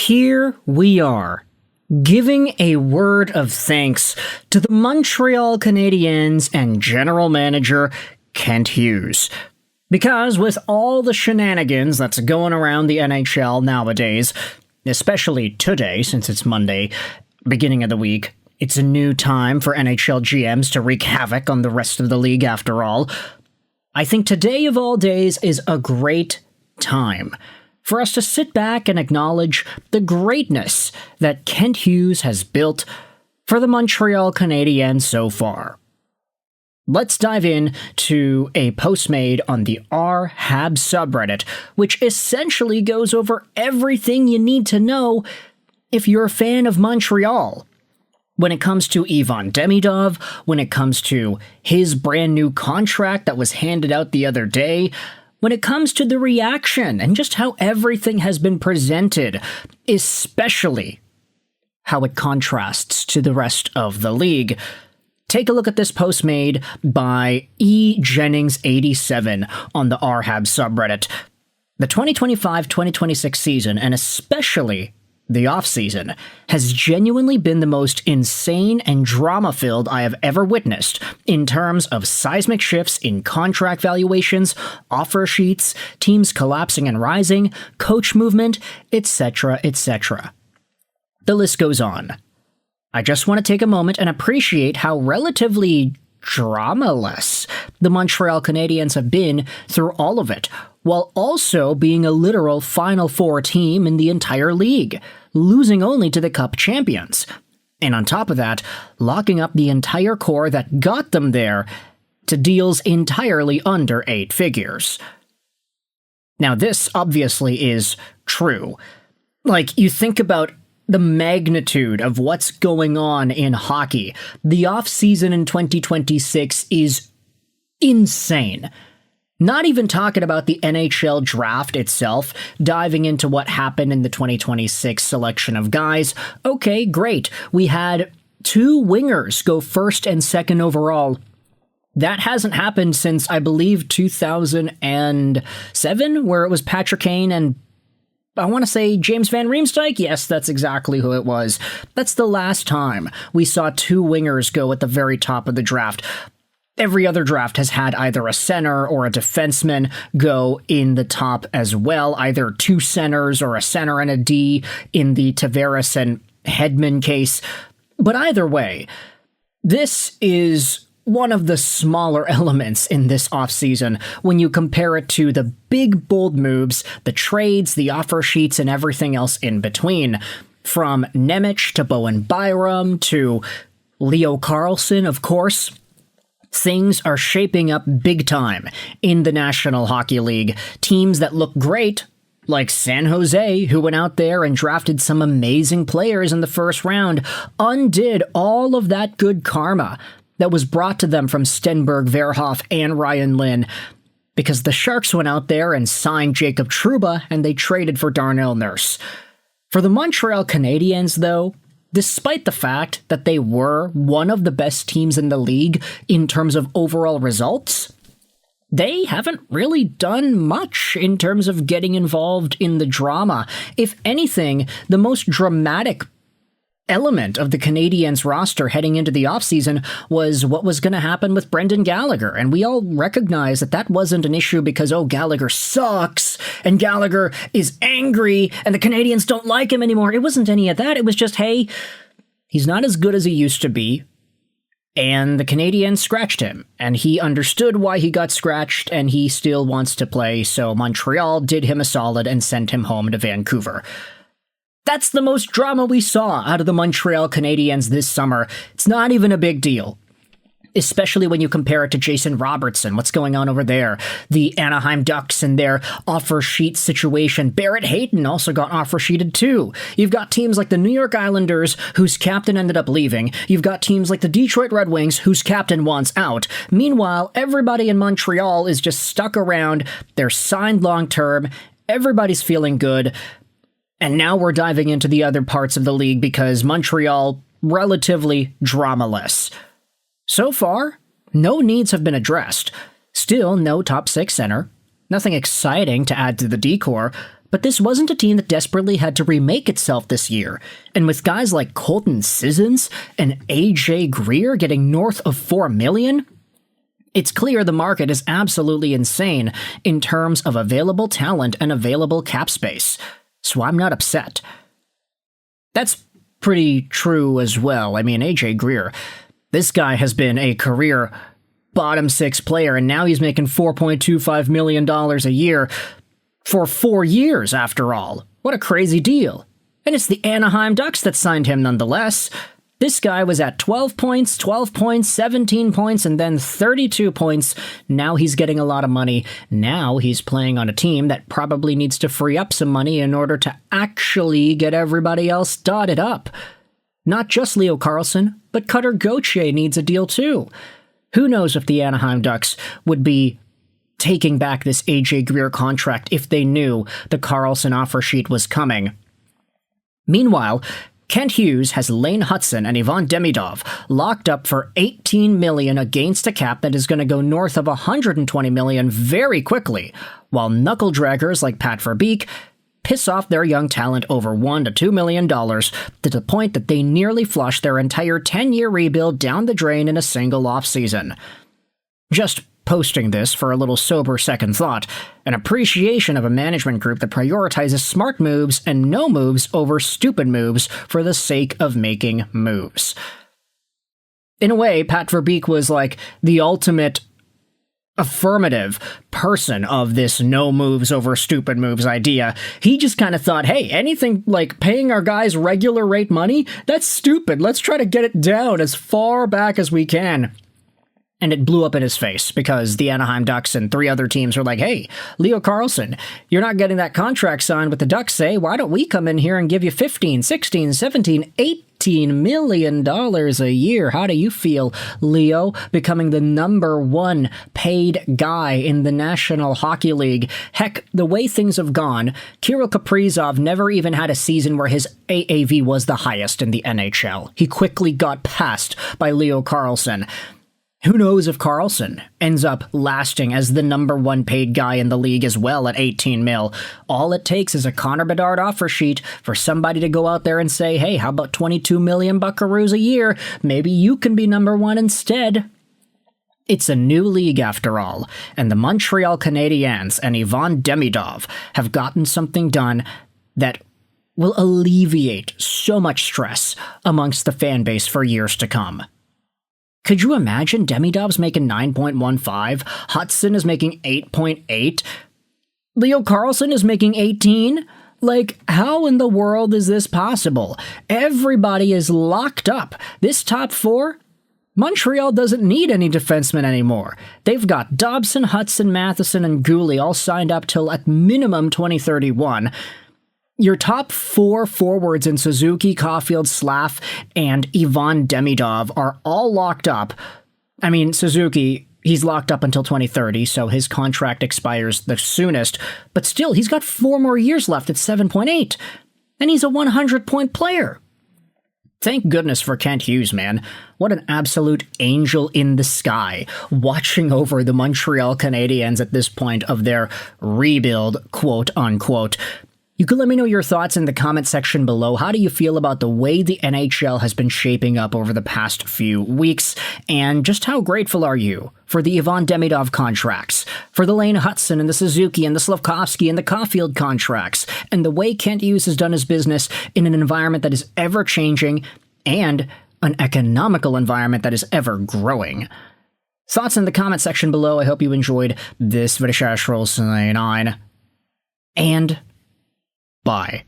here we are, giving a word of thanks to the Montreal Canadiens and general manager Kent Hughes. Because with all the shenanigans that's going around the NHL nowadays, especially today since it's Monday, beginning of the week, it's a new time for NHL GMs to wreak havoc on the rest of the league after all. I think today of all days is a great time for us to sit back and acknowledge the greatness that Kent Hughes has built for the Montreal Canadiens so far. Let's dive in to a post made on the r/hab subreddit, which essentially goes over everything you need to know if you're a fan of Montreal. When it comes to Ivan Demidov, when it comes to his brand new contract that was handed out the other day, when it comes to the reaction and just how everything has been presented, especially how it contrasts to the rest of the league. Take a look at this post made by eJennings87 on the r/hab subreddit. The 2025-2026 season, and especially the offseason, has genuinely been the most insane and drama-filled I have ever witnessed in terms of seismic shifts in contract valuations, offer sheets, teams collapsing and rising, coach movement, etc., etc. The list goes on. I just want to take a moment and appreciate how relatively dramaless the Montreal Canadiens have been through all of it, while also being a literal Final Four team in the entire league, losing only to the Cup champions. And on top of that, locking up the entire core that got them there to deals entirely under 8 figures. Now this obviously is true. Like, you think about the magnitude of what's going on in hockey. The offseason in 2026 is insane. Not even talking about the NHL Draft itself, diving into what happened in the 2026 selection of guys. Okay, great. We had 2 wingers go first and second overall. That hasn't happened since, I believe, 2007, where it was Patrick Kane and I want to say James Van Riemsdyk? Yes, that's exactly who it was. That's the last time we saw 2 wingers go at the very top of the draft. Every other draft has had either a center or a defenseman go in the top as well, either 2 centers or a center and a D in the Tavares and Hedman case. But either way, this is one of the smaller elements in this offseason when you compare it to the big, bold moves, the trades, the offer sheets, and everything else in between. From Nemec to Bowen Byram to Leo Carlson, of course. Things are shaping up big time in the National Hockey League. Teams that look great, like San Jose, who went out there and drafted some amazing players in the first round, undid all of that good karma that was brought to them from Stenberg, Verhoeff, and Ryan Lynn, because the Sharks went out there and signed Jacob Trouba, and they traded for Darnell Nurse. For the Montreal Canadiens, though, despite the fact that they were one of the best teams in the league in terms of overall results, they haven't really done much in terms of getting involved in the drama. If anything, the most dramatic element of the Canadiens roster heading into the offseason was what was going to happen with Brendan Gallagher, and we all recognize that that wasn't an issue because, oh, Gallagher sucks, and Gallagher is angry, and the Canadiens don't like him anymore. It wasn't any of that. It was just, hey, he's not as good as he used to be, and the Canadiens scratched him, and he understood why he got scratched, and he still wants to play, so Montreal did him a solid and sent him home to Vancouver. That's the most drama we saw out of the Montreal Canadiens this summer. It's not even a big deal, especially when you compare it to Jason Robertson. What's going on over there? The Anaheim Ducks and their offer sheet situation. Barrett Hayton also got offer sheeted too. You've got teams like the New York Islanders, whose captain ended up leaving. You've got teams like the Detroit Red Wings, whose captain wants out. Meanwhile, everybody in Montreal is just stuck around. They're signed long-term. Everybody's feeling good. And now we're diving into the other parts of the league because Montreal, relatively dramaless. So far, no needs have been addressed. Still no top 6 center. Nothing exciting to add to the decor. But this wasn't a team that desperately had to remake itself this year, and with guys like Colton Sissons and AJ Greer getting north of $4 million, it's clear the market is absolutely insane in terms of available talent and available cap space, so I'm not upset. That's pretty true as well. I mean, AJ Greer, this guy has been a career bottom six player, and now he's making $4.25 million a year for 4 years, after all. What a crazy deal. And it's the Anaheim Ducks that signed him nonetheless. This guy was at 12 points, 17 points, and then 32 points. Now he's getting a lot of money. Now he's playing on a team that probably needs to free up some money in order to actually get everybody else dotted up. Not just Leo Carlsson, but Cutter Gauthier needs a deal too. Who knows if the Anaheim Ducks would be taking back this AJ Greer contract if they knew the Carlson offer sheet was coming. Meanwhile, Kent Hughes has Lane Hutson and Ivan Demidov locked up for $18 million against a cap that is going to go north of $120 million very quickly, while knuckle-draggers like Pat Verbeek piss off their young talent over $1 to $2 million to the point that they nearly flush their entire 10-year rebuild down the drain in a single offseason. Just posting this for a little sober second thought, an appreciation of a management group that prioritizes smart moves and no moves over stupid moves for the sake of making moves. In a way, Pat Verbeek was like the ultimate affirmative person of this no moves over stupid moves idea. He just kind of thought, hey, anything like paying our guys regular rate money, that's stupid. Let's try to get it down as far back as we can. And it blew up in his face because the Anaheim Ducks and 3 other teams were like, hey, Leo Carlsson, you're not getting that contract signed with the Ducks, say, why don't we come in here and give you 15, 16, 17, 18 million dollars a year? How do you feel, Leo, becoming the number 1 paid guy in the National Hockey League? Heck, the way things have gone, Kirill Kaprizov never even had a season where his AAV was the highest in the NHL. He quickly got passed by Leo Carlsson. Who knows if Carlson ends up lasting as the number 1 paid guy in the league as well at 18 mil. All it takes is a Connor Bedard offer sheet for somebody to go out there and say, hey, how about 22 million buckaroos a year? Maybe you can be number 1 instead. It's a new league after all, and the Montreal Canadiens and Ivan Demidov have gotten something done that will alleviate so much stress amongst the fan base for years to come. Could you imagine Demidov's making 9.15, Hutson is making 8.8, Leo Carlsson is making 18? Like, how in the world is this possible? Everybody is locked up. This top 4, Montreal doesn't need any defensemen anymore. They've got Dobson, Hutson, Matheson, and Gooley all signed up till at minimum 2031. Your top 4 forwards in Suzuki, Caulfield, Slav, and Ivan Demidov are all locked up. I mean, Suzuki, he's locked up until 2030, so his contract expires the soonest, but still, he's got 4 more years left at 7.8, and he's a 100-point player. Thank goodness for Kent Hughes, man. What an absolute angel in the sky, watching over the Montreal Canadiens at this point of their rebuild, quote-unquote. You can let me know your thoughts in the comment section below. How do you feel about the way the NHL has been shaping up over the past few weeks? And just how grateful are you for the Ivan Demidov contracts, for the Lane Hutson and the Suzuki and the Slavkovsky and the Caulfield contracts, and the way Kent Hughes has done his business in an environment that is ever-changing and an economical environment that is ever-growing? Thoughts in the comment section below. I hope you enjoyed this video. And bye.